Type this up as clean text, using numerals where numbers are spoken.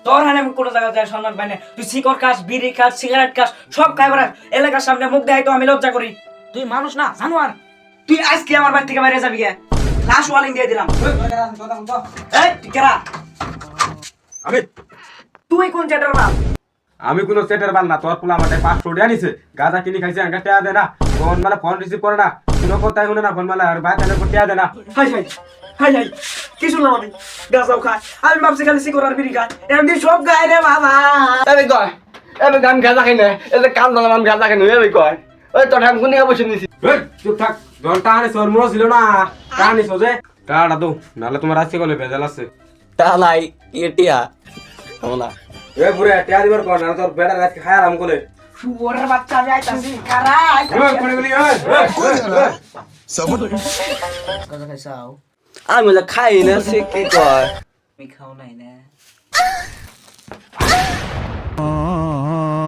তোর হানে কোনো জায়গা যায় সম্মান পাই না। তুই সিগারেট খাস, বিড়ি খাস, সিগারেট খাস, সব খাই বেড়াস। এলাকার সামনে মুখ দেখাই তো আমি লজ্জা করি। তুই মানুষ না, জানোয়ার। তুই আজকে আমার বাড়ি থেকে বাইরে যাবি গে। লাশ ওয়ালিং দিয়ে দিলাম। এই টিকেরা, আমি তুই কোন চ্যাটার বাপ? আমি কোনো সেটের বাল না। তোর পোলা আমাকে 500 টাকা নিছে, গাঁজা কিনে খাইছে, আমাকে টাকা দে না। ফোন মানে ফোন রিসিভ করে না, কোনো কথাই শুনে না। ফোন মানে আর ভাই তাহলে টাকা দে না। হাই হাই হাই হাই, কি শুনলাম আমি? গাঁজাও খায়, আমি ভাবছি খালি সিগারেট আর বিড়ি খায়, এমনি সব গায়ে রে বাবা। এবে কয় এবে গান গাঁজা খাই না এবে কান ধরলাম গাঁজা খাই না এবে কয় ওই তোর ঠাম কোন বসে নিছি এই চুপ থাক। যখন টাকা নিছো ওর মনে ছিল না, টাকা নিছো যে টাকাটা দো, নাহলে তোমার আজকে গেলে ভেজাল আছে। তালাই ইটিয়া আমলা এ বুড়ে টাকা দিবার কর, নাহলে তোর বেড়া আজকে খায় আরাম করে। শুয়োরের বাচ্চা, আমি আইতাছি, কারা আইতাছি। কোনে গলি? গাঁজা খাইছাও? আমি খাই না সে কি কয় আমি খাও নাই না।